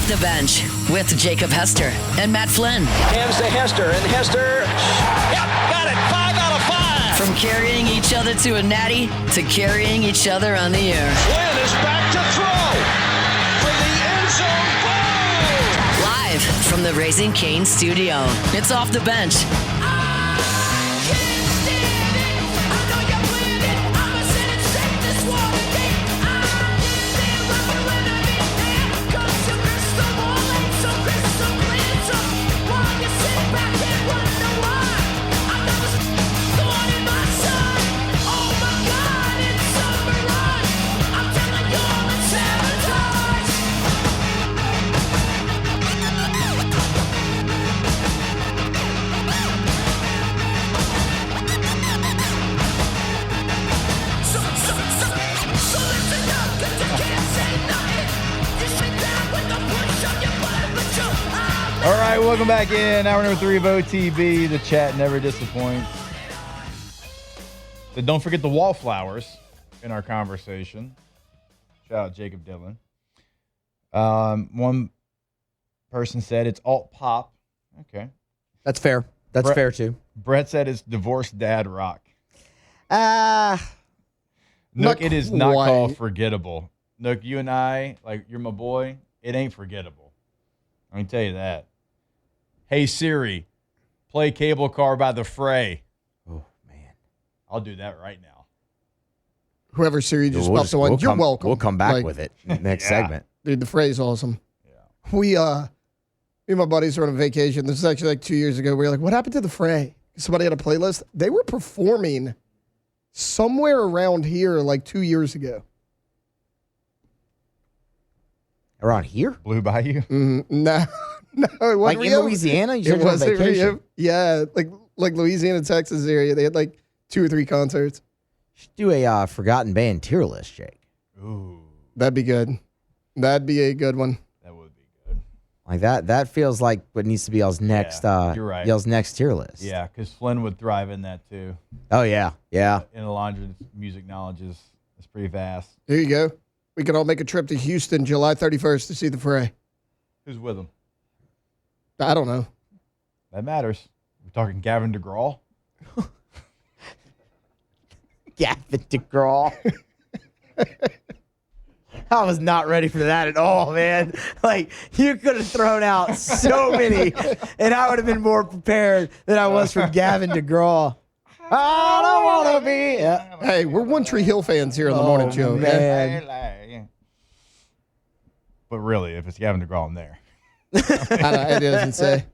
Off the Bench with Jacob Hester and Matt Flynn. Hands to Hester, and Hester, yep, got it, 5 out of 5. From carrying each other to a natty to carrying each other on the air. Flynn is back to throw for the end zone. Boom! Live from the Raising Cane studio, it's Off the Bench. All right, welcome back in. Hour number 3 of OTB. The chat never disappoints. But don't forget the wallflowers in our conversation. Shout out Jacob Dillon. One person said it's alt pop. Okay. That's fair. That's fair, too. Brett said it's divorced dad rock. Nook, it is not called forgettable. Nook, you and I, like, you're my boy. It ain't forgettable. I can tell you that. Hey, Siri, play Cable Car by The Fray. Oh, man. I'll do that right now. Whoever Siri just popped the one, you're welcome. We'll come back with it next segment. Dude, The Fray's awesome. Yeah. Me and my buddies were on a vacation. This is actually like 2 years ago. We were like, what happened to The Fray? Somebody had a playlist. They were performing somewhere around here like 2 years ago. Around here? Blew by you? No, it wasn't Like in Louisiana? You said you were on vacation. Yeah, like Louisiana, Texas area. They had like 2 or 3 concerts. Should do a forgotten band tier list, Jake. Ooh. That'd be good. That'd be a good one. That would be good. Like that feels like what needs to be y'all's next you're right. y'all's next tier list. Yeah, because Flynn would thrive in that too. Oh yeah. Yeah. In Alondra's music knowledge is pretty vast. Here you go. We can all make a trip to Houston July 31st to see The Fray. Who's with him? I don't know. That matters. We're talking Gavin DeGraw. Gavin DeGraw. I was not ready for that at all, man. Like, you could have thrown out so many, and I would have been more prepared than I was for Gavin DeGraw. I don't want to be. Yeah. Hey, we're One Tree Hill fans here on the morning show. Man. But really, if it's Gavin DeGraw, I'm there. It doesn't say.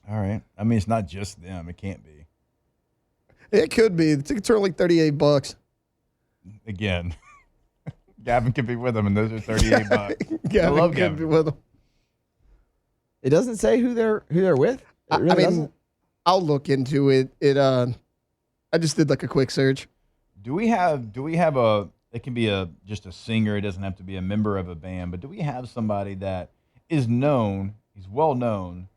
All right. I mean, it's not just them. It can't be. It could be. The tickets are only $38. Again, Gavin could be with them, and those are $38. Gavin I love could Gavin. be with them. It doesn't say who they're with. It really I mean, doesn't? I'll look into it. I just did like a quick search. Do we have a? It can be just a singer. It doesn't have to be a member of a band. But do we have somebody that is known? He's well known,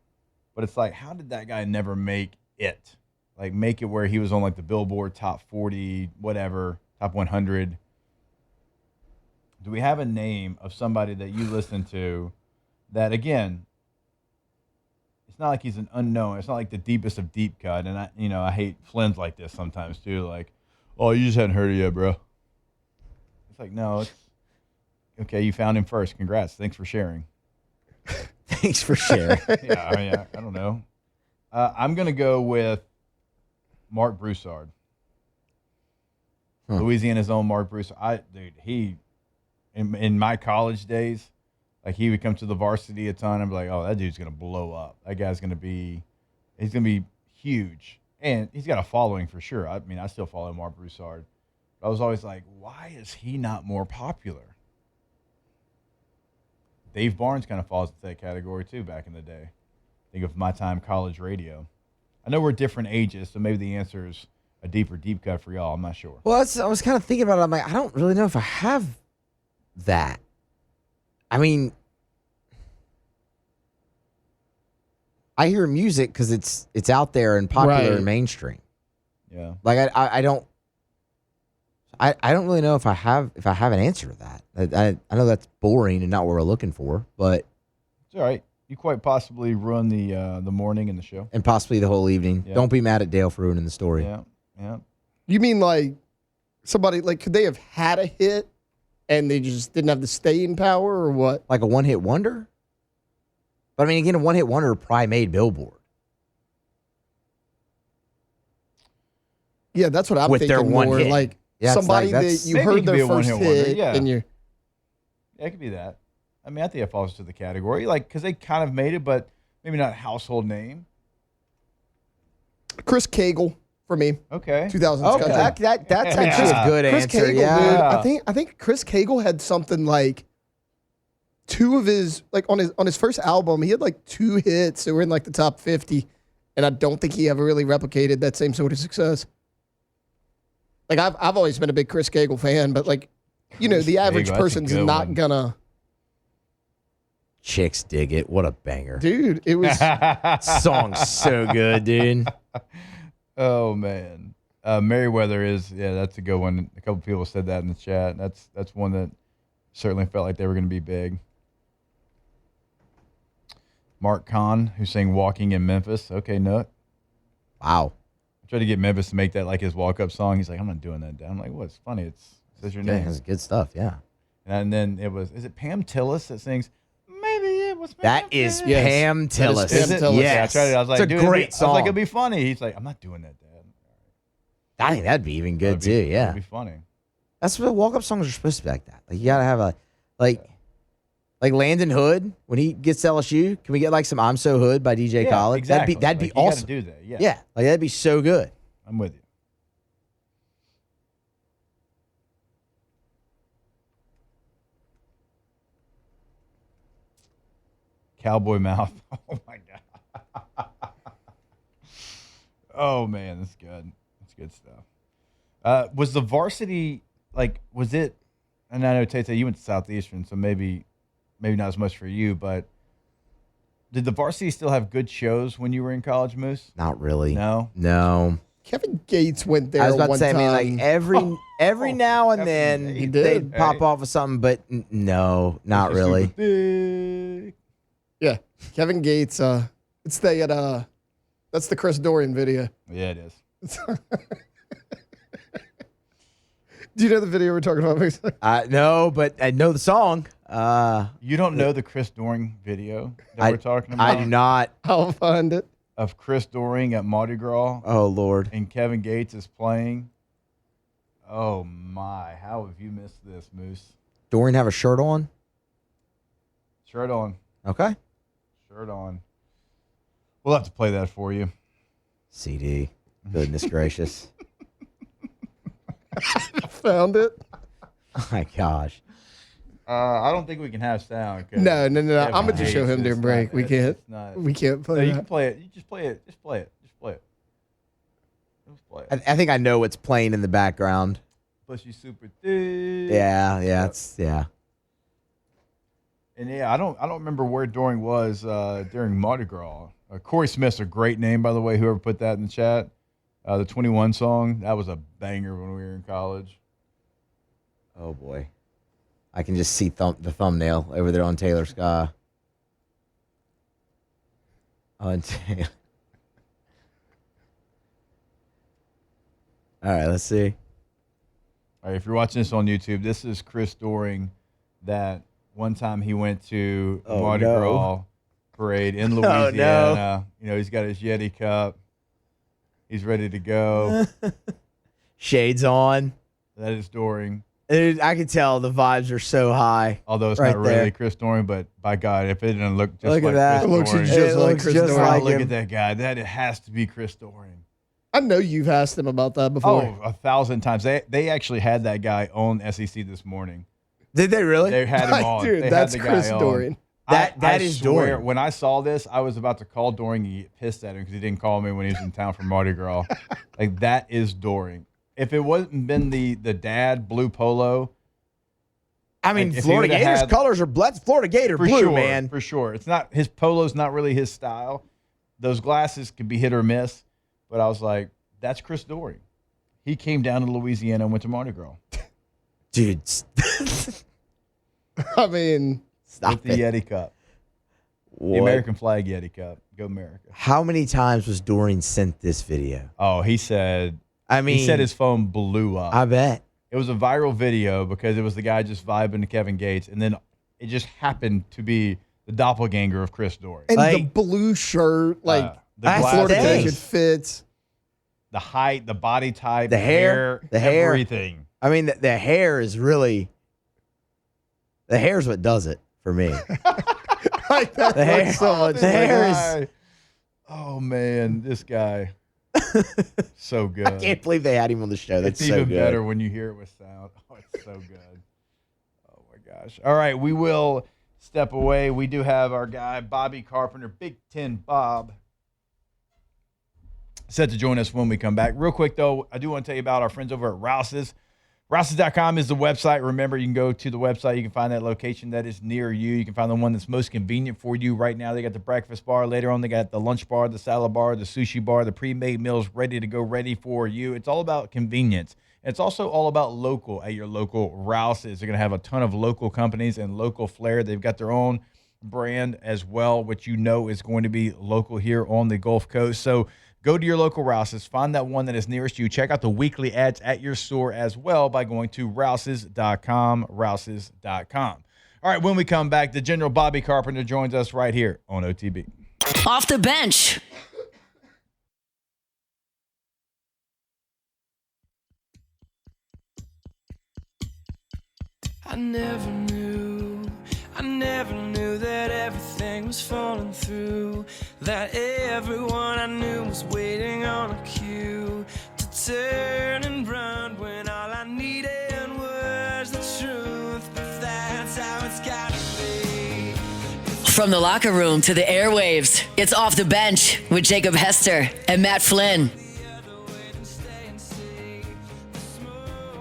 but it's like, how did that guy never make it? Like, make it where he was on like the Billboard Top 40, whatever, Top 100. Do we have a name of somebody that you listen to that, again, it's not like he's an unknown. It's not like the deepest of deep cut. And I hate Flynn's like this sometimes too. Like, oh, you just hadn't heard it yet, bro. It's like, no, it's okay. You found him first. Congrats. Thanks for sharing. Thanks for sharing. Yeah, I mean, I don't know. I'm gonna go with Mark Broussard. Louisiana's own Mark Broussard. He in my college days, like, he would come to the varsity a ton. I'd be like, oh, that dude's gonna blow up. That guy's gonna be huge, and he's got a following for sure. I mean, I still follow Mark Broussard. I was always like, why is he not more popular? Dave Barnes kind of falls into that category too back in the day. Think of my time college radio. I know we're different ages, so maybe the answer is a deeper deep cut for y'all. I'm not sure. Well, I was kind of thinking about it. I'm like, I don't really know if I have that. I mean, I hear music because it's out there and popular and mainstream. Yeah. Like I don't I don't really know if I have an answer to that. I know that's boring and not what we're looking for, but It's all right. You quite possibly ruin the morning and the show. and possibly the whole evening. Yeah. Don't be mad at Dale for ruining the story. Yeah, yeah. You mean like somebody, like, could they have had a hit and they just didn't have the staying power or what? Like a one-hit wonder? But I mean, again, a one-hit wonder probably made Billboard. Yeah, that's what I'm With their thinking one more. hit. Like Yeah, it's somebody like that that's- you Maybe it heard could be their a first one-hit wonder, hit yeah. and you're. Yeah, it could be that. I mean, I think it falls to the category, like, because they kind of made it, but maybe not household name. Chris Cagle for me, Okay. 2000s Okay, country. that's actually a good Chris answer. Cagle, Yeah. dude. I think Chris Cagle had something like two of his, like, on his first album, he had like 2 hits that were in like the top 50, and I don't think he ever really replicated that same sort of success. Like, I've always been a big Chris Cagle fan, but like, you know, the Cagle, average that's a person's good not one. gonna. Chicks dig it. What a banger. Dude, it was. Song's so good, dude. Oh man, Merriweather is that's a good one. A couple people said that in the chat. That's one that certainly felt like they were going to be big. Mark Kahn, who sang "Walking in Memphis." Okay, Nook. Wow. I tried to get Memphis to make that like his walk-up song. He's like, I'm not doing that. I'm like, what's funny? It says your Yeah, name. that's good stuff. Yeah. And then is it Pam Tillis that sings? Maybe it was. That Memphis." is Pam Tillis. Is it? Tillis. Yeah, I Yes. tried it. I was like, it's a dude, great song. I was like, it'll be funny. He's like, I'm not doing that, Dad. I think that'd be even good That'd be- too. Yeah. That'd be funny. That's what walk-up songs are supposed to be like that. Like you gotta have a like Landon Hood when he gets to LSU. Can we get like some "I'm So Hood" by DJ Yeah, Khaled? exactly. That'd be Like, you gotta awesome. do that. Yeah. Yeah, like that'd be so good. I'm with you. Cowboy mouth. Oh my god. Oh man, that's good. That's good stuff. Was the varsity was it? And I know Tate, you went to Southeastern, so maybe not as much for you, but did the varsity still have good shows when you were in college, Moose? Not really. No. No. Kevin Gates went there I was about to one say. time. I mean, like every now and Kevin then Gates. He did. they'd pop Hey. off with something, but no, not really. Super big. Yeah, Kevin Gates. It's that's the Chris Dorian video. Yeah, it is. Do you know the video we're talking about? No, but I know the song. You don't know the Chris Doring video that we're talking about? I do not. I'll find it. Of Chris Doring at Mardi Gras Oh Lord. and Kevin Gates is playing. Oh my, how have you missed this, Moose? Dorian have a shirt on? Shirt on. Okay. Shirt on. We'll have to play that for you. CD. Goodness gracious. Found it. Oh my gosh. I don't think we can have sound. 'cause No. Kevin I'm gonna just show Gates him is during break. not- We can't. it's not- We can't No, play you that. can play it. You just play it. Just play it. Just play it. Just play it. I think I know what's playing in the background. Plus you super thick. Yeah, it's And yeah, I don't remember where Doring was during Mardi Gras. Corey Smith's a great name, by the way. Whoever put that in the chat, the 21 song, that was a banger when we were in college. Oh boy. I can just see the thumbnail over there on Taylor Sky. On Taylor. All right, let's see. All right, if you're watching this on YouTube, this is Chris Doring. That one time he went to Oh, Mardi no. Gras parade in Oh, Louisiana. no. You know, he's got his Yeti cup. He's ready to go. Shades on. That is Doring. Dude, I can tell the vibes are so high. Although it's Right not really there. Chris Doring, but by God, if it didn't look just Look at like that. Chris It looks Doring, just It like looks Chris just Doring. like look him. at that guy. That it has to be Chris Doring. I know you've asked him about that before. Oh, 1,000 times. They actually had that guy on SEC this morning. Did they really? They had him on. Dude, They that's had the Chris guy on. Dorian. That I is swear, Doring. when I saw this, I was about to call Doring and get pissed at him because he didn't call me when he was in town for Mardi Gras. Like, that is Doring. If it wasn't been the dad blue polo, I mean, Like, if Florida he would've Gators had- colors are Florida Gator for blue, sure, man. for sure. It's not his polo's not really his style. Those glasses could be hit or miss, but I was like, that's Chris Doring. He came down to Louisiana and went to Mardi Gras. Dude, I mean, stop With the it. Yeti Cup. The What? American flag Yeti Cup. Go America. How many times was Dorian sent this video? Oh, he said I mean, he said his phone blew up. I bet. It was a viral video because it was the guy just vibing to Kevin Gates, and then it just happened to be the doppelganger of Chris Dory. and the Like- blue shirt, like The That's Florida the jacket thing. fits. the height, the body type, The hair, everything. I mean, the hair is really. The hair is what does it for me. Like that The hair- looks so much. the hair is- Guy. Oh man, this guy, so good. I can't believe they had him on the show. That's It's so even good. better when you hear it with sound. Oh, it's so good. Oh my gosh. All right, we will step away. We do have our guy Bobby Carpenter, Big Ten Bob, set to join us when we come back. Real quick though, I do want to tell you about our friends over at Rouse's. Rouse's.com is the website. Remember, you can go to the website. You can find that location that is near you. You can find the one that's most convenient for you right now. They got the breakfast bar. Later on, they got the lunch bar, the salad bar, the sushi bar, the pre-made meals ready to go, ready for you. It's all about convenience. It's also all about local at your local Rouse's. They're going to have a ton of local companies and local flair. They've got their own brand as well, which you know is going to be local here on the Gulf Coast. So go to your local Rouse's, find that one that is nearest you. Check out the weekly ads at your store as well by going to rouses.com, rouses.com. All right, when we come back, the General Bobby Carpenter joins us right here on OTB. Off the bench. I never knew that everything was falling through. That everyone I knew was waiting on a cue to turn and run when all I needed was the truth. But that's how it's gotta be. From the locker room to the airwaves, it's Off the Bench with Jacob Hester and Matt Flynn.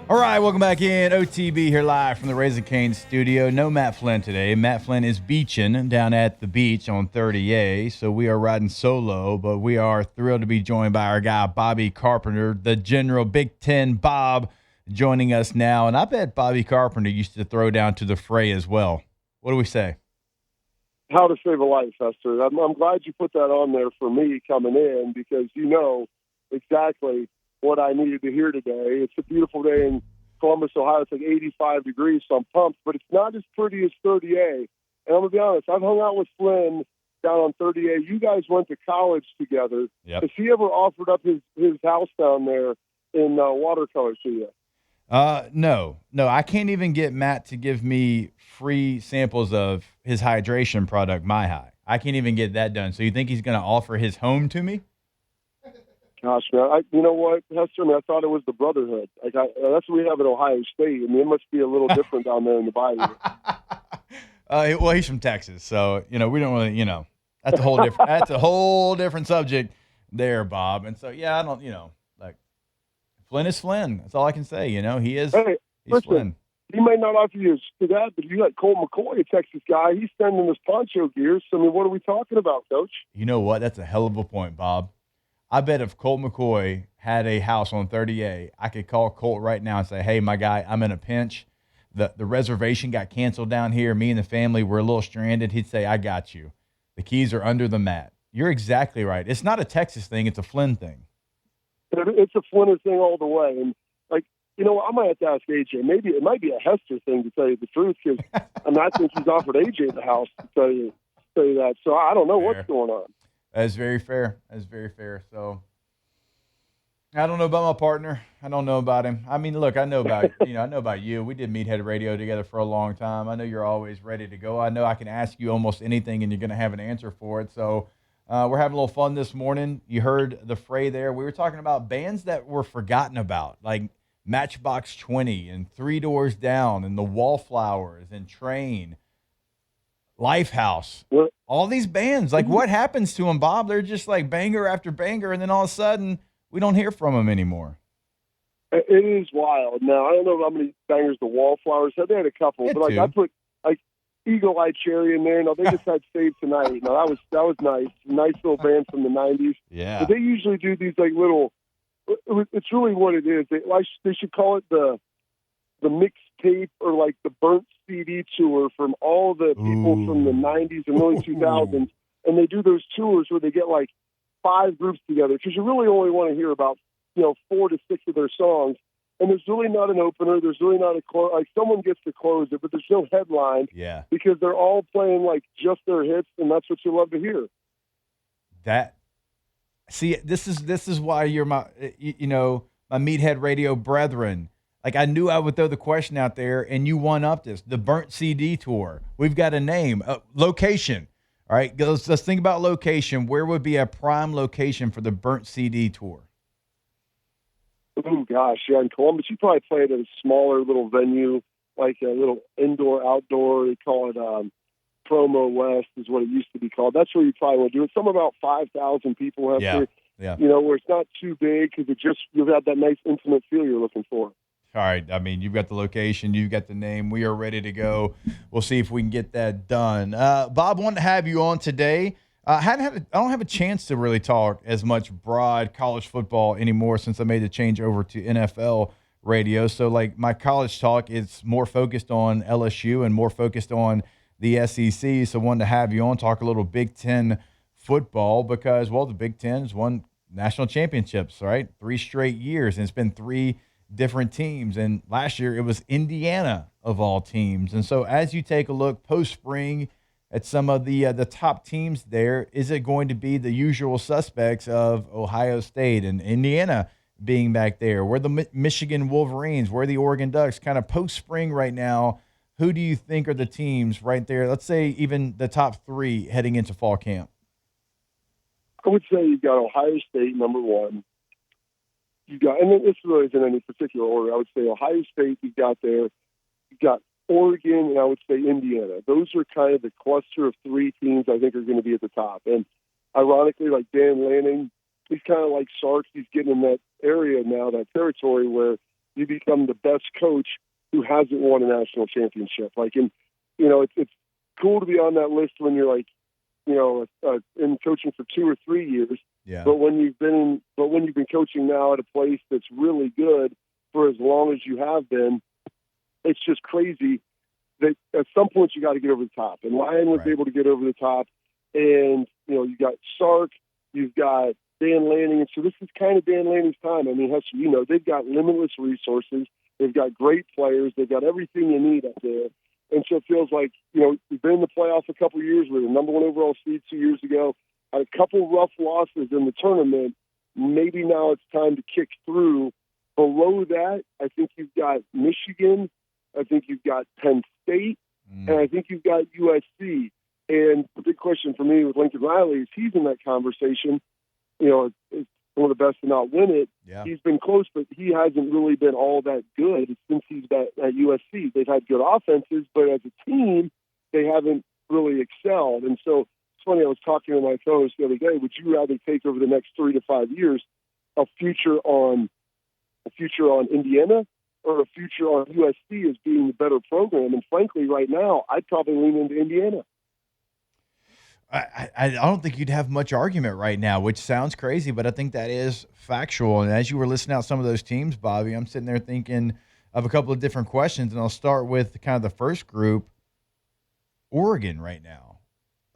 All right, welcome back in. OTB here live from the Raising Cane's studio. No Matt Flynn today. Matt Flynn is beaching down at the beach on 30A, so we are riding solo, but we are thrilled to be joined by our guy, Bobby Carpenter, the General Big Ten Bob, joining us now. And I bet Bobby Carpenter used to throw down to the fray as well. What do we say? How to Save a Life, Hester. I'm glad you put that on there for me coming in because you know exactly what I needed to hear today. It's a beautiful day in Columbus, Ohio. It's like 85 degrees, so I'm pumped, but it's not as pretty as 30A. And I'm going to be honest, I've hung out with Flynn down on 30A. You guys went to college together. Yep. Has he ever offered up his house down there in watercolor to you? No. I can't even get Matt to give me free samples of his hydration product, My High. I can't even get that done. So you think he's going to offer his home to me? Gosh, man, you know what, Hester? I thought it was the Brotherhood. That's what we have at Ohio State. I mean, it must be a little different down there in the bayou. Well, he's from Texas, so we don't really, that's a whole different. That's a whole different subject there, Bob. And so, yeah, I don't, like Flynn is Flynn. That's all I can say. He is. Hey, he's listen, Flynn. he may not offer you to that, but you got Colt McCoy, a Texas guy. He's sending us poncho gear. So, I mean, what are we talking about, Coach? You know what? That's a hell of a point, Bob. I bet if Colt McCoy had a house on 30A, I could call Colt right now and say, hey, my guy, I'm in a pinch. The reservation got canceled down here. Me and the family were a little stranded. He'd say, I got you. The keys are under the mat. You're exactly right. It's not a Texas thing. It's a Flynn thing. It's a Flinner thing all the way. And, I might have to ask AJ. Maybe it might be a Hester thing, to tell you the truth, because I think he's offered AJ the house to tell you that. So I don't know what's going on. That's very fair. So I don't know about my partner. I don't know about him. I mean, look, I know about I know about you. We did Meathead Radio together for a long time. I know you're always ready to go. I know I can ask you almost anything and you're going to have an answer for it. So we're having a little fun this morning. You heard the fray there. We were talking about bands that were forgotten about, like Matchbox 20 and Three Doors Down and the Wallflowers and Train. Lifehouse, all these bands, like what happens to them, Bob? They're just like banger after banger, and then all of a sudden we don't hear from them anymore. It is wild. Now, I don't know how many bangers the Wallflowers had. They had a couple, but two. I put Eagle Eye Cherry in there. No, they just had Save Tonight. No, that was nice. Nice little band from the 90s. Yeah. But they usually do these little it's really what it is. They should call it the mixtape or like the burnt CD tour from all the people from the 90s and early 2000s. And they do those tours where they get like 5 groups together because you really only want to hear about, 4 to 6 of their songs. And there's really not an opener. There's really not a close. Like someone gets to close it, but there's no headline. Yeah. Because they're all playing like just their hits, and that's what you love to hear. This is why you're my my meathead radio brethren. Like I knew I would throw the question out there, and you one up this the burnt CD tour. We've got a name, location. All right, let's think about location. Where would be a prime location for the burnt CD tour? Oh, gosh, yeah, in Columbus, you probably play it at a smaller little venue, like a little indoor-outdoor. They call it Promo West is what it used to be called. That's where you probably want to do it. Some about 5,000 people have to, where it's not too big because you'll have that nice intimate feel you're looking for. All right, I mean, you've got the location, you've got the name. We are ready to go. We'll see if we can get that done. Bob, wanted to have you on today. I don't have a chance to really talk as much broad college football anymore since I made the change over to NFL radio. So, like, my college talk is more focused on LSU and more focused on the SEC. So, wanted to have you on, talk a little Big Ten football because, well, the Big Ten has won national championships, right? 3 straight years, and it's been 3 different teams. And last year, it was Indiana of all teams. And so, as you take a look post-spring at some of the top teams there, is it going to be the usual suspects of Ohio State and Indiana being back there? Where the Michigan Wolverines, where the Oregon Ducks, kind of post-spring right now, who do you think are the teams right there? Let's say even the top 3 heading into fall camp. I would say you've got Ohio State, number 1. And this really isn't in any particular order. I would say Ohio State, you've got there. You've got Oregon, and I would say Indiana. Those are kind of the cluster of 3 teams I think are going to be at the top. And ironically, like Dan Lanning, he's kind of like Sark. He's getting in that area now, that territory where you become the best coach who hasn't won a national championship. It's cool to be on that list when you're like, in coaching for 2 or 3 years. Yeah. But when you've been coaching now at a place that's really good for as long as you have been, it's just crazy that at some point you got to get over the top. And Ryan was able to get over the top. And, you got Sark, you've got Dan Lanning. And so this is kind of Dan Lanning's time. I mean, Hester, they've got limitless resources. They've got great players. They've got everything you need up there. And so it feels like, we've been in the playoffs a couple of years. We were the number 1 overall seed 2 years ago. Had a couple rough losses in the tournament. Maybe now it's time to kick through. Below that, I think you've got Michigan. I think you've got Penn State, and I think you've got USC. And the big question for me with Lincoln Riley is he's in that conversation. It's one of the best to not win it. Yeah. He's been close, but he hasn't really been all that good since he's been at USC. They've had good offenses, but as a team, they haven't really excelled. And so it's funny, I was talking to my co-host the other day, would you rather take over the next 3 to 5 years a future on Indiana or a future on USC as being the better program? And frankly, right now, I'd probably lean into Indiana. I don't think you'd have much argument right now, which sounds crazy, but I think that is factual. And as you were listing out some of those teams, Bobby, I'm sitting there thinking of a couple of different questions, and I'll start with kind of the first group, Oregon right now.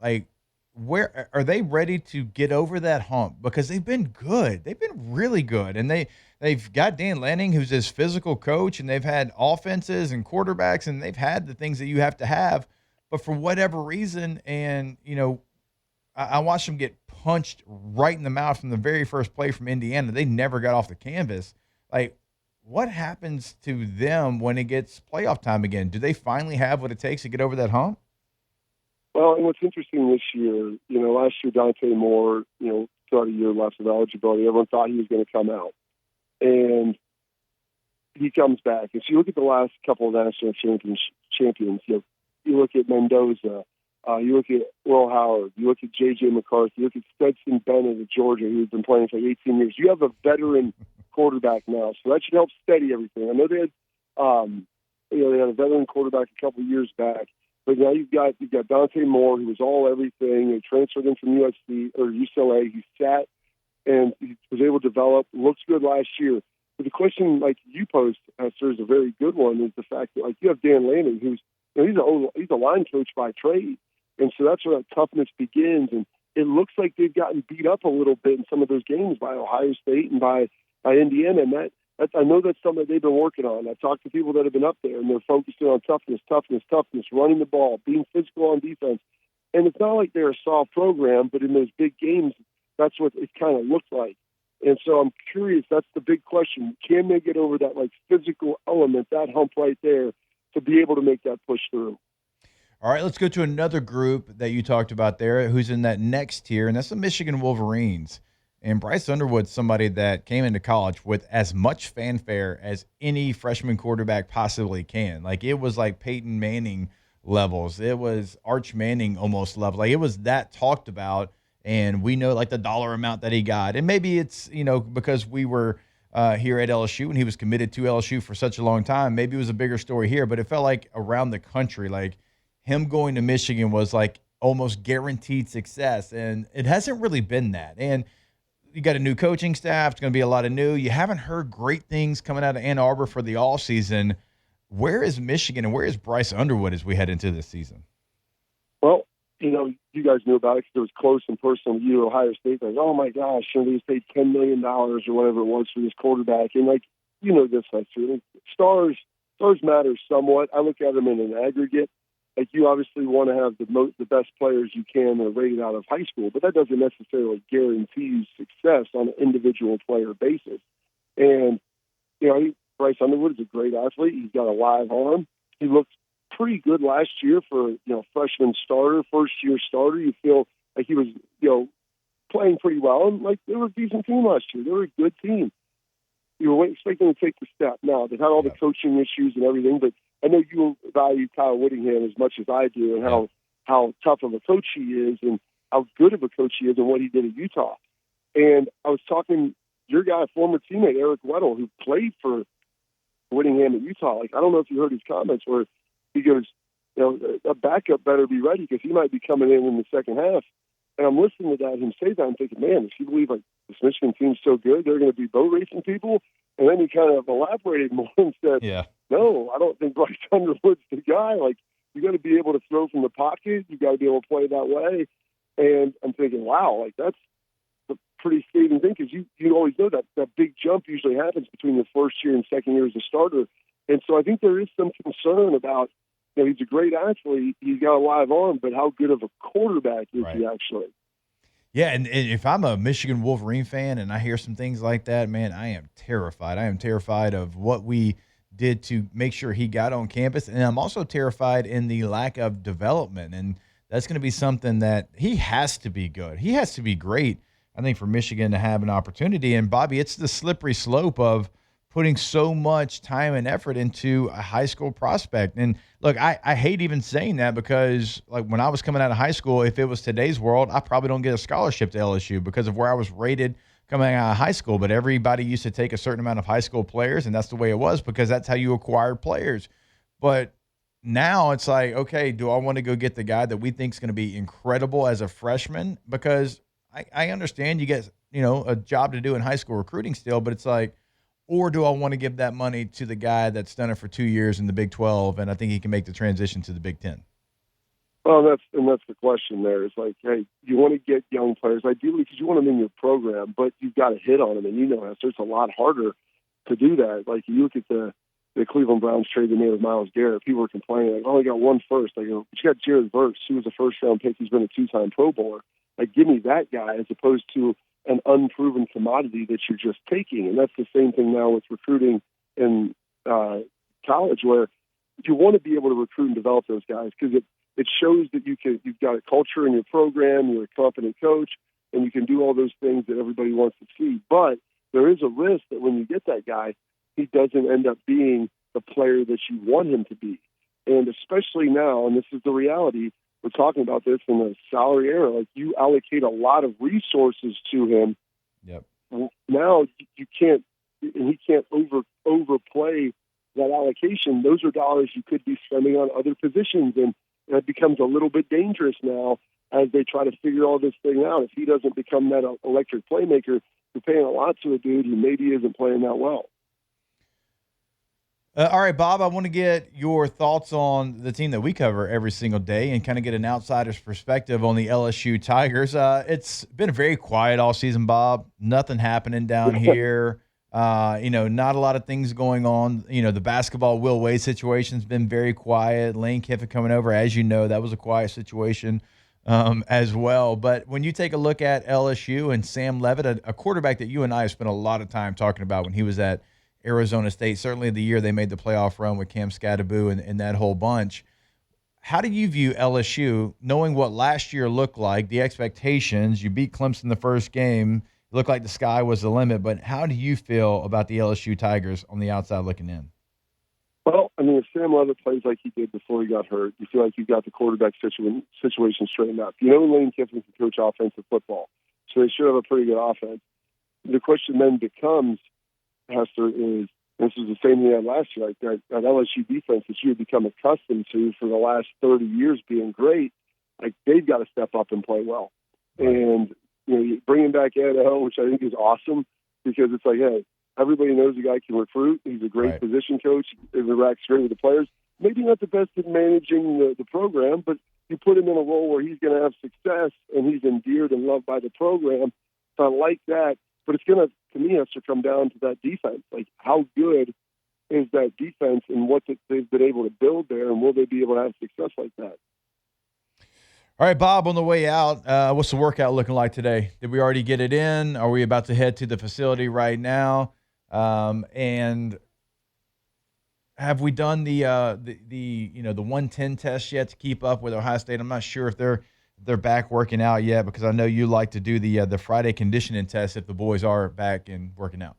Like, where are they ready to get over that hump? Because they've been good. They've been really good. And they've got Dan Lanning, who's this physical coach, and they've had offenses and quarterbacks, and they've had the things that you have to have. But for whatever reason, and, I watched them get punched right in the mouth from the very first play from Indiana. They never got off the canvas. Like, what happens to them when it gets playoff time again? Do they finally have what it takes to get over that hump? Well, and what's interesting this year, last year Dante Moore, started a year less of eligibility. Everyone thought he was going to come out. And he comes back. And so you look at the last couple of national champions, you look at Mendoza, you look at Will Howard, you look at J.J. McCarthy, you look at Stetson Bennett of Georgia, who's been playing for 18 years. You have a veteran quarterback now, so that should help steady everything. I know they had, they had a veteran quarterback a couple of years back, but now you've got Dante Moore, who was all everything. He transferred in from USC or UCLA. He sat and he was able to develop. Looks good last year. But the question, like you posed, Hester, is a very good one. Is the fact that like you have Dan Lanning, who's he's a line coach by trade, and so that's where that toughness begins. And it looks like they've gotten beat up a little bit in some of those games by Ohio State and by Indiana, and that I know that's something that they've been working on. I've talked to people that have been up there, and they're focusing on toughness, running the ball, being physical on defense. And it's not like they're a soft program, but in those big games, that's what it kind of looks like. And so I'm curious, that's the big question. Can they get over that like physical element, that hump right there, to be able to make that push through? All right, let's go to another group that you talked about there who's in that next tier, and that's the Michigan Wolverines. And Bryce Underwood's somebody that came into college with as much fanfare as any freshman quarterback possibly can. Like, it was like Peyton Manning levels. It was Arch Manning almost level. Like, it was that talked about, and we know, like, the dollar amount that he got. And maybe it's, because we were here at LSU and he was committed to LSU for such a long time, maybe it was a bigger story here. But it felt like around the country, like, him going to Michigan was, like, almost guaranteed success. And it hasn't really been that. And you got a new coaching staff. It's going to be a lot of new. You haven't heard great things coming out of Ann Arbor for the all season. Where is Michigan and where is Bryce Underwood as we head into this season? Well, you guys knew about it because it was close and personal to you, Ohio State. Like, oh my gosh, they just paid $10 million or whatever it was for this quarterback. And like, this, Hester, stars matter somewhat. I look at them in an aggregate. Like, you obviously want to have the best players you can that are rated out of high school, but that doesn't necessarily guarantee you success on an individual player basis. And, Bryce Underwood is a great athlete. He's got a live arm. He looked pretty good last year for, freshman starter, first-year starter. You feel like he was, playing pretty well. And, like, they were a decent team last year. They were a good team. You were expecting to take the step. Now, they've had all the coaching issues and everything, but I know you value Kyle Whittingham as much as I do, and how tough of a coach he is and how good of a coach he is and what he did at Utah. And I was talking your guy, former teammate Eric Weddle, who played for Whittingham at Utah. Like, I don't know if you heard his comments where he goes, a backup better be ready because he might be coming in the second half. And I'm listening to him say that and thinking, man, does he believe like this Michigan team's so good they're going to be boat racing people? And then he kind of elaborated more and said, no, I don't think Bryce Underwood's the guy. Like, you got to be able to throw from the pocket. You got to be able to play that way. And I'm thinking, wow, like that's a pretty scathing thing because you always know that big jump usually happens between the first year and second year as a starter. And so I think there is some concern about, he's a great athlete. He's got a live arm, but how good of a quarterback is he actually? Yeah, and if I'm a Michigan Wolverine fan and I hear some things like that, man, I am terrified. I am terrified of what we did to make sure he got on campus. And I'm also terrified in the lack of development. And that's going to be something that he has to be good. He has to be great, I think, for Michigan to have an opportunity. And, Bobby, it's the slippery slope of putting so much time and effort into a high school prospect. And look, I hate even saying that because, like, when I was coming out of high school, if it was today's world, I probably don't get a scholarship to LSU because of where I was rated coming out of high school. But everybody used to take a certain amount of high school players, and that's the way it was because that's how you acquired players. But now it's like, okay, do I want to go get the guy that we think is going to be incredible as a freshman? Because I understand you get, a job to do in high school recruiting still, but it's like, or do I want to give that money to the guy that's done it for 2 years in the Big 12, and I think he can make the transition to the Big 10? Well, that's the question there. It's like, hey, you want to get young players, ideally, because you want them in your program, but you've got to hit on them. And Hester, it's a lot harder to do that. Like, you look at the Cleveland Browns trade they made with Myles Garrett. People were complaining, like, oh, they got one first. Like, but you got Jared Verse, who was a first-round pick. He's been a two-time Pro Bowler. Like, give me that guy as opposed to an unproven commodity that you're just taking. And that's the same thing now with recruiting in college, where you want to be able to recruit and develop those guys because it shows that you've got a culture in your program, you're a competent coach, and you can do all those things that everybody wants to see. But there is a risk that when you get that guy, he doesn't end up being the player that you want him to be. And especially now, and this is the reality, we're talking about this in the salary era, like you allocate a lot of resources to him. Yep. Now you can't, and he can't overplay that allocation. Those are dollars you could be spending on other positions, and that becomes a little bit dangerous now as they try to figure all this thing out. If he doesn't become that electric playmaker, you're paying a lot to a dude who maybe isn't playing that well. All right, Bob, I want to get your thoughts on the team that we cover every single day and kind of get an outsider's perspective on the LSU Tigers. It's been very quiet all season, Bob. Nothing happening down here. Not a lot of things going on. The basketball Will Wade situation's been very quiet. Lane Kiffin coming over, as you know, that was a quiet situation as well. But when you take a look at LSU and Sam Levitt, a quarterback that you and I have spent a lot of time talking about when he was at Arizona State, certainly the year they made the playoff run with Cam Scadaboo and that whole bunch. How do you view LSU, knowing what last year looked like, the expectations? You beat Clemson the first game. It looked like the sky was the limit, but how do you feel about the LSU Tigers on the outside looking in? Well, I mean, if Sam Levitt plays like he did before he got hurt, you feel like you've got the quarterback situation straightened up. Lane Kiffin can coach offensive football, so they should have a pretty good offense. The question then becomes, Hester, is this is the same thing as last year, like that LSU defense that you have become accustomed to for the last 30 years being great. Like, they've got to step up and play well. And bringing back Ed O, which I think is awesome, because it's like, hey, everybody knows the guy can recruit. He's a great position coach. He interacts great with the players. Maybe not the best at managing the program, but you put him in a role where he's going to have success and he's endeared and loved by the program. So I like that. But it's going to me, has to come down to that defense. Like, how good is that defense and what they've been able to build there, and will they be able to have success like that? All right, Bob, on the way out, what's the workout looking like today? Did we already get it in? Are we about to head to the facility right now? And have we done the 110 test yet to keep up with Ohio State? I'm not sure if they're back working out yet, because I know you like to do the Friday conditioning test if the boys are back and working out.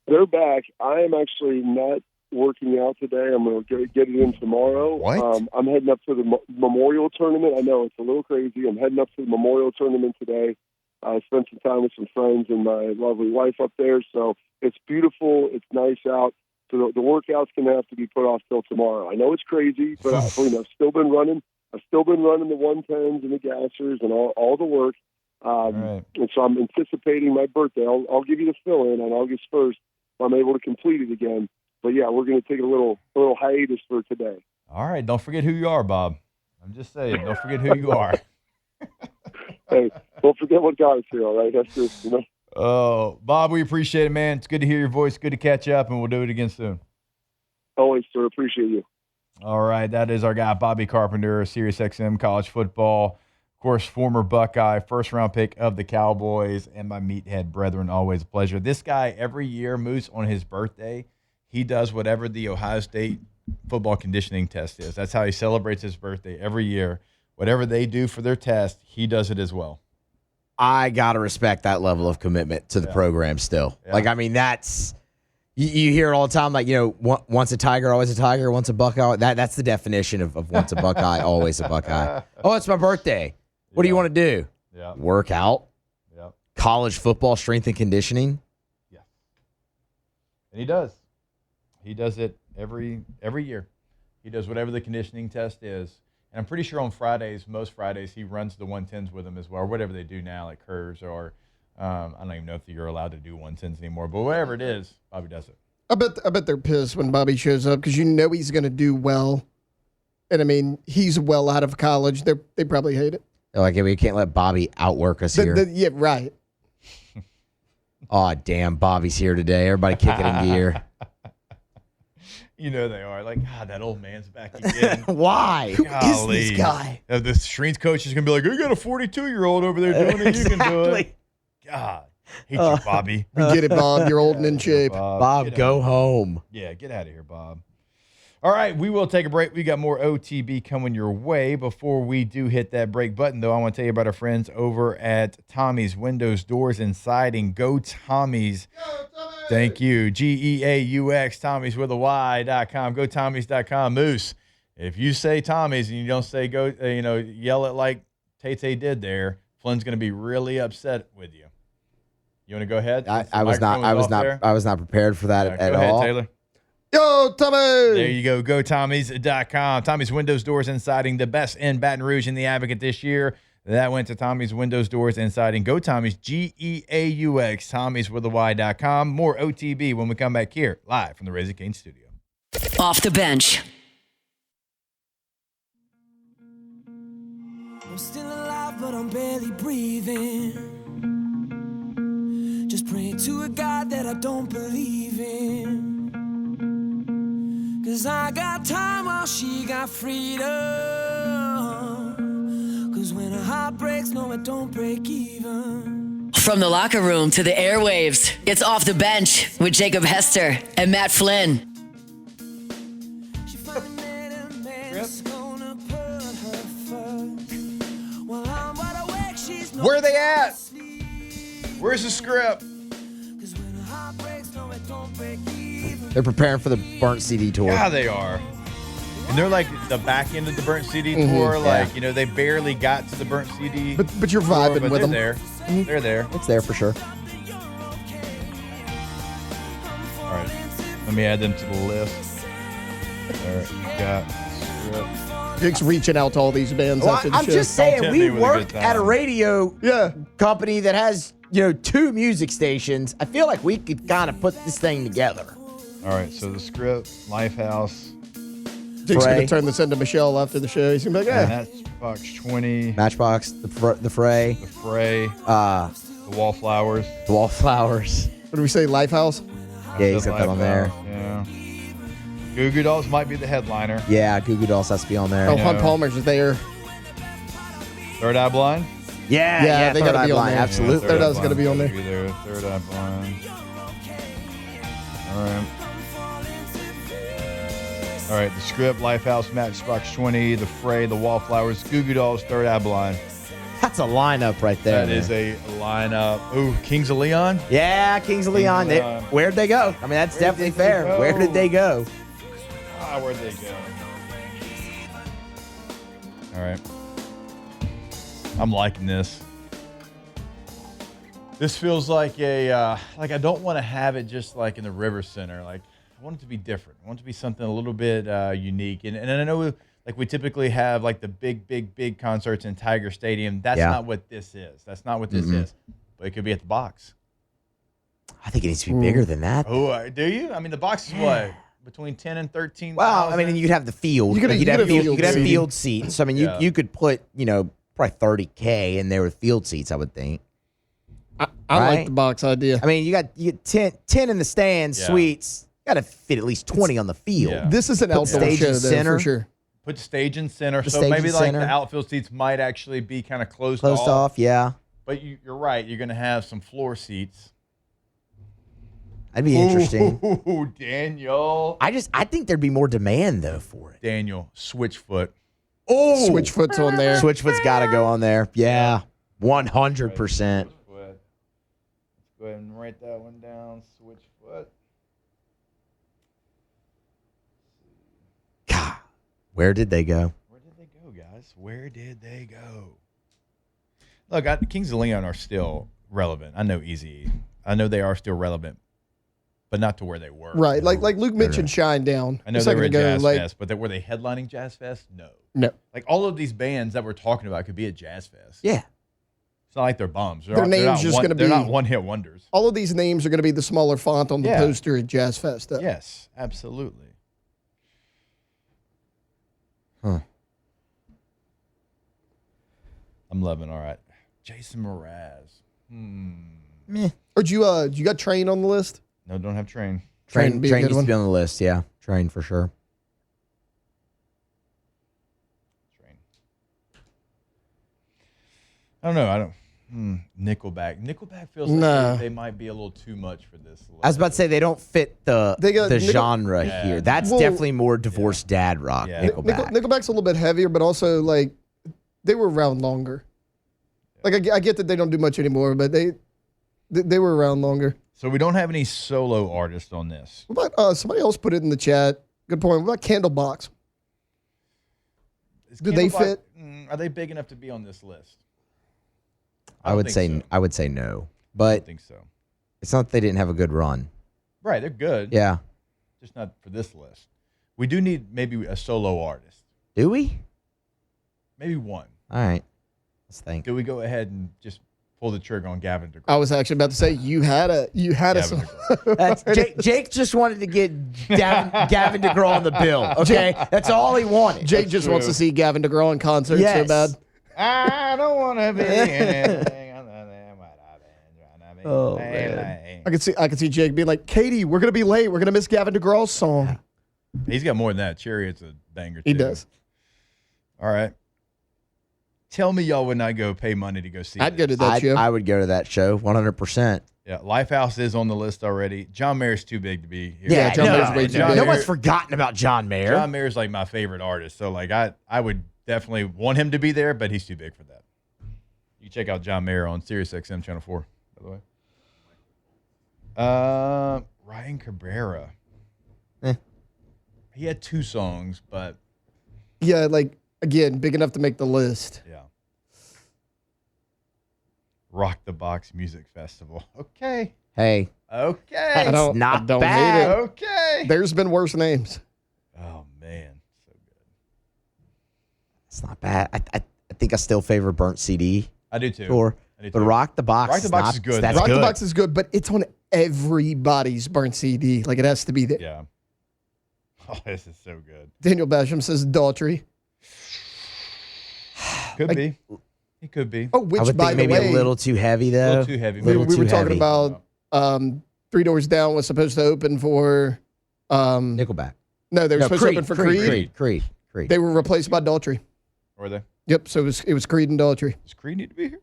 They're back. I am actually not working out today. I'm going to get it in tomorrow. What? I'm heading up to the Memorial Tournament. I know it's a little crazy. I'm heading up to the Memorial Tournament today. I spent some time with some friends and my lovely wife up there. So it's beautiful. It's nice out. So the workout's going to have to be put off till tomorrow. I know it's crazy, but I've still been running. I've still been running the 110s and the gassers and all the work. And so I'm anticipating my birthday. I'll give you the fill-in on August 1st if I'm able to complete it again. But, yeah, we're going to take a little hiatus for today. All right. Don't forget who you are, Bob. I'm just saying, don't forget who you are. Hey, don't forget what got us here, all right? That's just, Oh, Bob, we appreciate it, man. It's good to hear your voice. Good to catch up, and we'll do it again soon. Always, sir. Appreciate you. All right, that is our guy, Bobby Carpenter, SiriusXM college football. Of course, former Buckeye, first-round pick of the Cowboys, and my meathead brethren, always a pleasure. This guy, every year, Moose, on his birthday, he does whatever the Ohio State football conditioning test is. That's how he celebrates his birthday every year. Whatever they do for their test, he does it as well. I got to respect that level of commitment to the program still. Yeah. Like, I mean, that's – you hear it all the time, like, once a Tiger, always a Tiger, once a Buckeye. That's the definition of once a Buckeye, always a Buckeye. Oh, it's my birthday. What do you want to do? Yeah. Work out? Yeah. College football, strength and conditioning? Yeah. And he does. He does it every year. He does whatever the conditioning test is. And I'm pretty sure on Fridays, most Fridays, he runs the 110s with them as well, or whatever they do now, like curves, or I don't even know if you're allowed to do 110s anymore. But whatever it is, Bobby does it. I bet they're pissed when Bobby shows up, because he's going to do well. And, I mean, he's well out of college. They probably hate it. They're like, we can't let Bobby outwork us here. Yeah, right. Oh, damn, Bobby's here today. Everybody kick it in gear. You know they are. Like, God, that old man's back again. Why? Who is this guy? The strength coach is going to be like, you got a 42-year-old over there doing it. You can do it. God. Hate you, Bobby. We get it, Bob. You're old and in shape. Bob, go home. Yeah, get out of here, Bob. All right, we will take a break. We got more OTB coming your way. Before we do hit that break button, though, I want to tell you about our friends over at Tommy's Windows, Doors, and Siding. Go Tommy's. Go, Tommy! Thank you. GEAUX, Tommy's with a Y.com. Go Tommy's.com. Moose, if you say Tommy's and you don't say go, yell it like Tay did there, Flynn's going to be really upset with you. You want to go ahead? I was not prepared for that at go ahead, all. Taylor. Yo, Tommy! There you go. Go Tommy's.com. Tommy's Windows, Doors, and Siding, the best in Baton Rouge and the Advocate this year. That went to Tommy's Windows, Doors, and Siding. Go Tommy's, Geaux, Tommy's with a Y.com. More OTB when we come back here, live from the Raising Cane studio. Off the bench. I'm still alive, but I'm barely breathing. Just praying to a God that I don't believe in. 'Cause I got time while she got freedom. 'Cause when a heart breaks, no, it don't break even. From the locker room to the airwaves, it's Off the Bench with Jacob Hester and Matt Flynn. She finally met a man that's gonna put her first. While I'm wide awake, she's not Where are they at? asleep. Where's the script? 'Cause when a heart breaks, no, it don't break even. They're preparing for the Burnt CD tour. Yeah, they are. And they're like the back end of the Burnt CD tour. Like, Yeah. they barely got to the Burnt CD. But you're tour, vibing but with them. There. They're there. It's there for sure. All right. Let me add them to the list. All right. Got script. Jake's reaching out to all these bands Well, after the I'm show. just saying, tempt we me with a work good at a time. radio Yeah. company that has, 2 music stations. I feel like we could kind of put this thing together. All right. So the script, Lifehouse, Jake's Fray. going to turn this into Michelle after the show. He's going to be like, and yeah. that's Fox 20, Matchbox, the Fray, the Fray, uh, the Wallflowers. the Wallflowers. What do we say, Lifehouse? Yeah, he's got that on there. Yeah. Goo Goo Dolls might be the headliner. Yeah, Goo Goo Dolls has to be on there. Oh, Hunt Palmer's there. Third Eye Blind. Yeah, they Third gotta Eye be on Blind, there. absolutely. Third Eye's gotta be on there. there. Third Eye Blind. All right. All right. The script, Lifehouse, Matchbox 20, the Fray, the Wallflowers, Goo Goo Dolls, Third Eye Blind. That's a lineup right there. That is a lineup. Ooh, Kings of Leon. Yeah, Kings of Leon. Leon. Where'd they go? I mean, that's definitely did they fair. go? Where did they go? Where'd they go? All right. I'm liking this. This feels like I don't want to have it just like in the River Center. Like, I want it to be different. I want it to be something a little bit unique. And I know like we typically have like the big concerts in Tiger Stadium. That's not what this is. That's not what this is. But it could be at the box. I think it needs to be bigger than that. Oh, do you? I mean, the box is what? Between 10 and 13. Well, I mean, you'd have the field. You could You'd have have field seating. field seats. I mean, Yeah. you could put, probably 30K in there with field seats, I would think. I Right? like the box idea. I mean, you get 10 in the stands, Yeah. suites. Got to fit at least 20 on the field. Yeah. This is an outdoor stage show, in though, center. for sure. Put stage in center, The so stage maybe in like center. the outfield seats might actually be kind of closed Closed off, yeah. But you're right. You're going to have some floor seats. That'd be interesting. Ooh, Daniel. I think there'd be more demand, though, for it. Daniel, Switchfoot. Oh! Switchfoot's on there. Switchfoot's got to go on there. Yeah. 100%. Switchfoot. Let's go ahead and write that one down. Switchfoot. God, where did they go? Where did they go, guys? Where did they go? Look, Kings of Leon are still relevant. I know Easy. I know they are still relevant, but not to where they were. Right. Like Luke mentioned Shine Down. I know a they second were at ago, Jazz like, Fest, but were they headlining Jazz Fest? No. No. Like all of these bands that we're talking about could be at Jazz Fest. Yeah. It's not like they're bums. Their name's just gonna They're be- not one-hit wonders. All of these names are going to be the smaller font on the Yeah. poster at Jazz Fest. Though. Yes, absolutely. Huh. I'm loving. All right, Jason Mraz. Meh. Or do you got Train on the list? No, don't have Train. Train Train would be a good needs to one. be on the list, yeah. Train for sure. Train. I don't know. Nickelback. Nickelback feels like Nah. they might be a little too much for this. I was about to say they don't fit the They got genre Yeah. here. That's Well- definitely more divorced dad rock. Yeah. Nickelback. Nickelback's a little bit heavier, but also like they were around longer. Like I get that they don't do much anymore, but they were around longer. So we don't have any solo artists on this. What about somebody else put it in the chat? Good point. What about Candlebox? Is Do they Candlebox- fit? Are they big enough to be on this list? I don't would think say so. I would say no. I don't But think so. it's not that they didn't have a good run. Right, they're good. Yeah. Just not for this list. We do need maybe a solo artist. Do we? Maybe one. All right. Let's think. Do we go ahead and just pull the trigger on Gavin DeGraw? I was actually about to say you had a Gavin song. DeGraw. That's, Jake just wanted to get Gavin DeGraw on the bill. Okay, that's all he wanted. Jake just wants to see Gavin DeGraw in concert Yes. so bad. I don't want to be anything other than what I've been trying to be. Oh, man. I could see Jake being like, Katie, we're gonna be late. We're gonna miss Gavin DeGraw's song. He's got more than that. Chariot's a banger, too. He does. All right. Tell me y'all would not go pay money to go see I'd this. go to that show. I would go to that show 100%. Yeah, Lifehouse is on the list already. John Mayer's too big to be here. Yeah, John Mayer's way too no, big. no one's forgotten about John Mayer. John Mayer's like my favorite artist. So like I would definitely want him to be there, but he's too big for that. You check out John Mayer on Sirius XM Channel 4, by the way. Ryan Cabrera. He had 2 songs, but Yeah, like again, big enough to make the list. yeah. Rock the Box Music Festival. Okay. Hey, Okay. I don't not hate bad. it. Okay. There's been worse names. Oh man, so good. it's not bad. I think I still favor Burnt CD. I do too. Sure. I do But too. Rock the Box. Rock the Box not- is good. That's Rock good. the Box is good, but it's on everybody's burnt CD. Like it has to be there. Yeah. Oh, this is so good. Daniel Basham says Daughtry. Could be. He could be. Oh, I which would by think the maybe way, a little too heavy, though. A little too heavy. we Little were too talking heavy. about Three Doors Down was supposed to open for Nickelback. no, they were supposed to open for Creed. Creed. They were replaced by Daughtry. Or they? Yep, so it was Creed and Daughtry. Does Creed need to be here?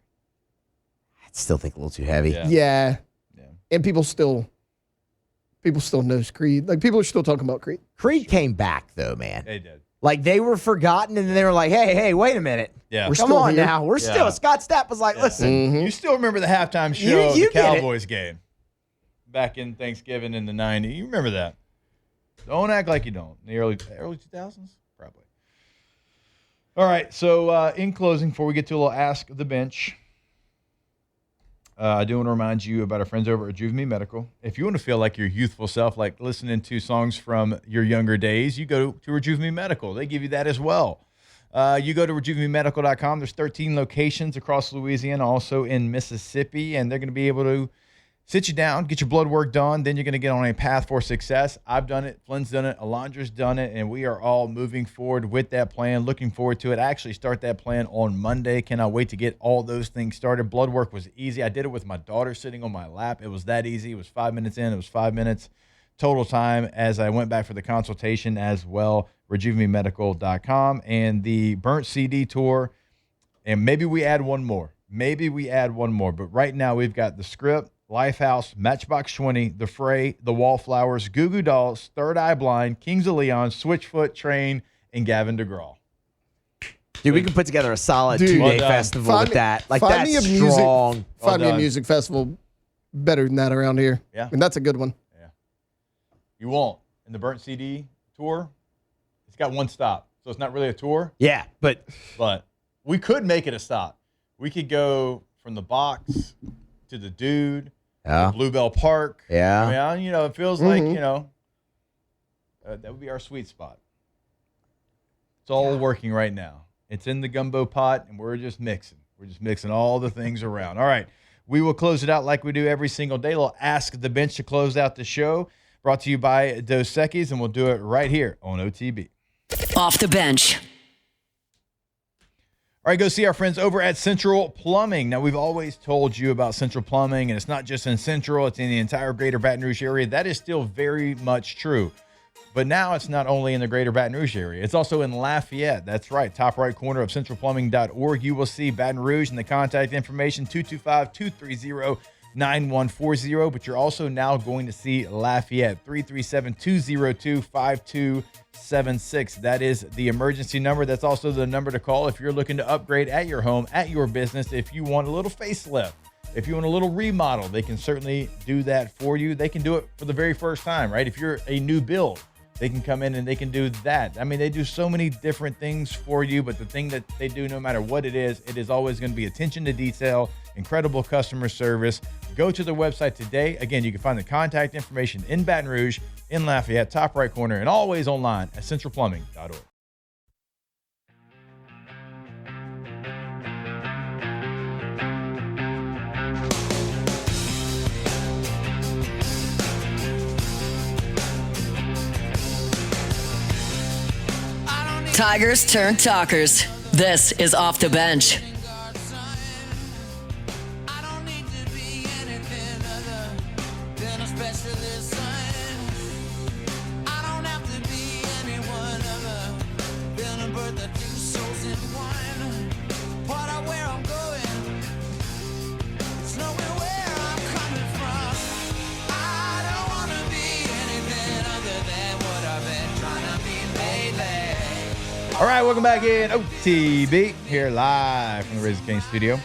I still think a little too heavy. Yeah. Yeah. Yeah. And people still knows Creed. Like people are still talking about Creed. Creed came back, though, man. They did. Like, they were forgotten, and then they were like, hey, wait a minute. Yeah. We're Come still on here. now. We're Yeah. still. Scott Stapp was like, listen. You still remember the halftime show of You the get it. Cowboys game back in Thanksgiving in the 90s? You remember that. Don't act like you don't. In the early 2000s? Probably. All right. So in closing, before we get to a little Ask the Bench, I do want to remind you about our friends over at Rejuve Me Medical. If you want to feel like your youthful self, like listening to songs from your younger days, you go to Rejuve Me Medical. They give you that as well. You go to RejuveMeMedical.com. There's 13 locations across Louisiana, also in Mississippi, and they're going to be able to sit you down, get your blood work done. Then you're going to get on a path for success. I've done it. Flynn's done it. Alondra's done it. And we are all moving forward with that plan. Looking forward to it. I actually start that plan on Monday. Cannot wait to get all those things started. Blood work was easy. I did it with my daughter sitting on my lap. It was that easy. It was 5 minutes in. It was 5 minutes total time as I went back for the consultation as well. RejuveMeMedical.com. And the Burnt CD tour. And maybe we add one more. But right now we've got the Script, Lifehouse, Matchbox 20, The Fray, The Wallflowers, Goo Goo Dolls, Third Eye Blind, Kings of Leon, Switchfoot, Train, and Gavin DeGraw. Dude, we can put together a solid Dude, 2-day well done. festival with that. Like, find me that's a music- strong. Find me a done. music festival better than that around here. Yeah. And that's a good one. You won't. In the Burnt CD tour, it's got one stop. So it's not really a tour, Yeah, but but we could make it a stop. We could go from the box to the Dude, Bluebell Park. yeah. I mean, it feels like, that would be our sweet spot. It's all working right now. It's in the gumbo pot, and we're just mixing. We're just mixing all the things around. All right. We will close it out like we do every single day. We'll ask the bench to close out the show. Brought to you by Dos Equis, and we'll do it right here on OTB. Off the bench. All right, go see our friends over at Central Plumbing. Now, we've always told you about Central Plumbing, and it's not just in Central, it's in the entire greater Baton Rouge area. That is still very much true. But now it's not only in the greater Baton Rouge area, it's also in Lafayette. That's right, top right corner of centralplumbing.org. You will see Baton Rouge and the contact information, 225-230-9140. But you're also now going to see Lafayette, 337-202-5276. That is the emergency number. That's also the number to call if you're looking to upgrade at your home, at your business, if you want a little facelift. If you want a little remodel, they can certainly do that for you. They can do it for the very first time, right? If you're a new build, they can come in and they can do that. I mean, they do so many different things for you, but the thing that they do, no matter what it is always going to be attention to detail, incredible customer service. Go to the website today. Again, you can find the contact information in Baton Rouge, in Lafayette, top right corner, and always online at centralplumbing.org. Tigers turn talkers. This is Off the Bench. All right, welcome back in OTB here live from the Raising Cane studio.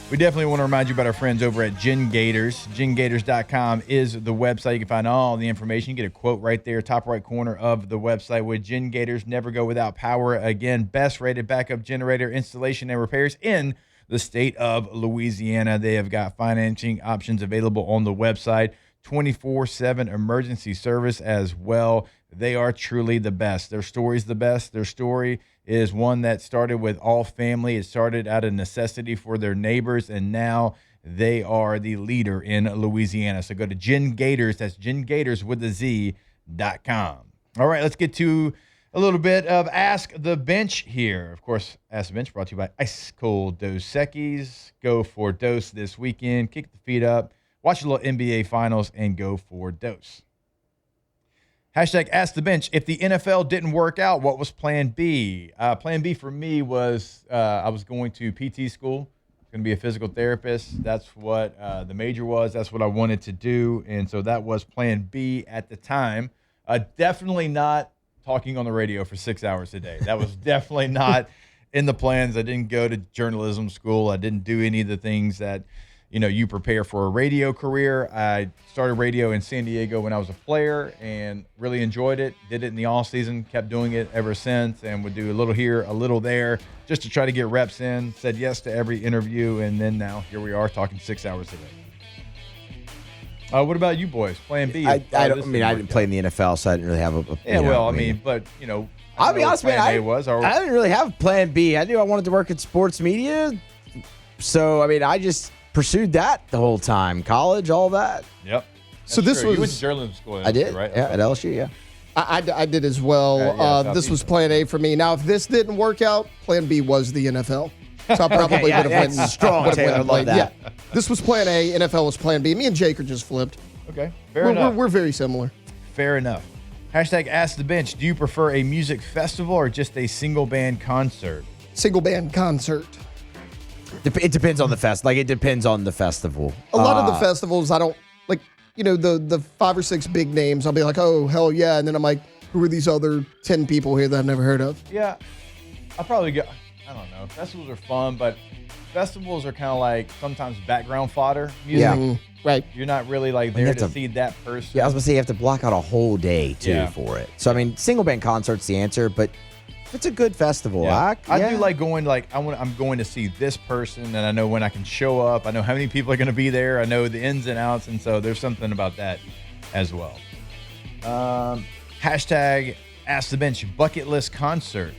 We definitely want to remind you about our friends over at Gin Gators. GinGators.com is the website. You can find all the information. You get a quote right there, top right corner of the website. With Gin Gators, never go without power. Again, best rated backup generator installation and repairs in the state of Louisiana. They have got financing options available on the website. 24/7 emergency service as well. They are truly the best. Their story's the best. Their story is one that started with all family. It started out of necessity for their neighbors, and now they are the leader in Louisiana. So go to Gin Gators. That's GinGators with a Z.com. All right, let's get to a little bit of Ask the Bench here. Of course, Ask the Bench brought to you by Ice Cold Dos Equis. Go for Dos this weekend. Kick the feet up. Watch a little NBA Finals and go for Dos. Hashtag Ask the Bench. If the NFL didn't work out, what was Plan B? Plan B for me was I was going to PT school. Going to be a physical therapist. That's what the major was. That's what I wanted to do. And so that was Plan B at the time. Definitely not talking on the radio for 6 hours a day. That was definitely not in the plans. I didn't go to journalism school. I didn't do any of the things that you prepare for a radio career. I started radio in San Diego when I was a player and really enjoyed it. Did it in the off season, kept doing it ever since, and would do a little here, a little there, just to try to get reps in. Said yes to every interview, and then now here we are talking 6 hours a day. What about you boys? Plan B? I didn't play in the NFL, so I didn't really have a I'll be honest, man. I didn't really have Plan B. I knew I wanted to work in sports media, so I just pursued that the whole time. College, all that. Yep. So this was... You went to journalism school. I did, right? Yeah, at LSU, yeah. I did as well. This was Plan A for me. Now, if this didn't work out, Plan B was the NFL. So I probably would have went strong. Taylor, love that. Yeah. This was Plan A. NFL was Plan B. Me and Jake are just flipped. Okay. Fair enough. We're very similar. Fair enough. Hashtag Ask the Bench. Do you prefer a music festival or just a single band concert? Single band concert. It depends on the it depends on the festival. A lot of the festivals, I don't like. The 5 or 6 big names. I'll be like, oh hell yeah, and then I'm like, who are these other 10 people here that I've never heard of? Yeah, I'll probably go. I don't know. Festivals are fun, but festivals are kind of like sometimes background fodder music. Yeah. Mm-hmm. Right. You're not really like there to see that person. Yeah, I was gonna say you have to block out a whole day too for it. So single band concert's the answer, but if it's a good festival, I do like going. I'm going to see this person, and I know when I can show up. I know how many people are going to be there. I know the ins and outs, and so there's something about that as well. Hashtag Ask the Bench bucket list concert.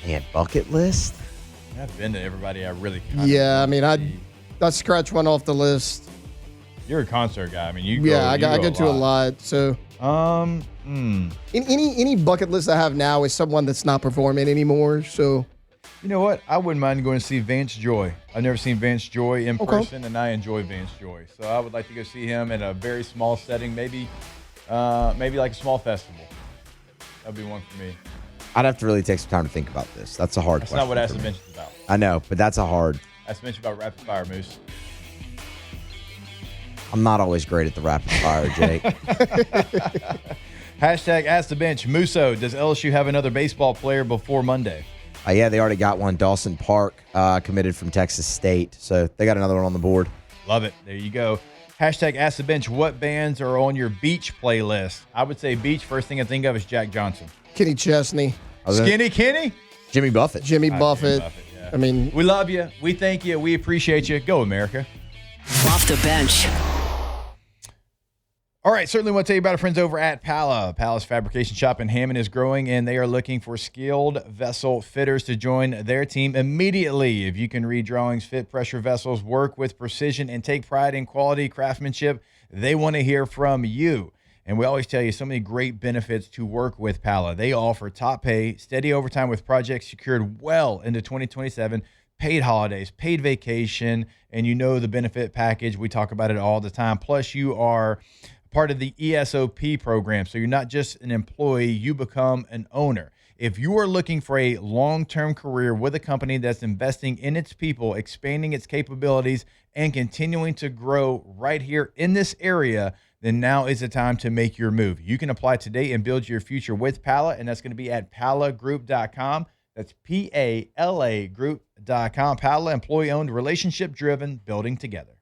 Man, bucket list. I've been to everybody. I really. I scratched one off the list. You're a concert guy. I go to a lot. So. Any bucket list I have now is someone that's not performing anymore. So, you know what? I wouldn't mind going to see Vance Joy. I've never seen Vance Joy in person, and I enjoy Vance Joy. So I would like to go see him in a very small setting, maybe like a small festival. That'd be one for me. I'd have to really take some time to think about this. That's a hard question. That's not what Ask the Bench is about. I know, but that's a hard. Ask the Bench about rapid fire, Moose. I'm not always great at the rapid fire, Jake. Hashtag Ask the Bench. Musso, does LSU have another baseball player before Monday? Yeah, they already got one. Dawson Park committed from Texas State. So they got another one on the board. Love it. There you go. Hashtag Ask the Bench. What bands are on your beach playlist? I would say beach. First thing I think of is Jack Johnson. Kenny Chesney. Skinny Kenny? Jimmy Buffett. Jimmy Buffett. Yeah. We love you. We thank you. We appreciate you. Go America. Off the Bench. All right, certainly want to tell you about our friends over at Pala. Pala's fabrication shop in Hammond is growing, and they are looking for skilled vessel fitters to join their team immediately. If you can read drawings, fit pressure vessels, work with precision, and take pride in quality craftsmanship, they want to hear from you. And we always tell you so many great benefits to work with Pala. They offer top pay, steady overtime with projects secured well into 2027, paid holidays, paid vacation, and you know the benefit package. We talk about it all the time. Plus, you are part of the ESOP program. So you're not just an employee, you become an owner. If you are looking for a long-term career with a company that's investing in its people, expanding its capabilities, and continuing to grow right here in this area, then now is the time to make your move. You can apply today and build your future with Pala, and that's going to be at palagroup.com. That's PALA group.com. Pala, employee-owned, relationship-driven, building together.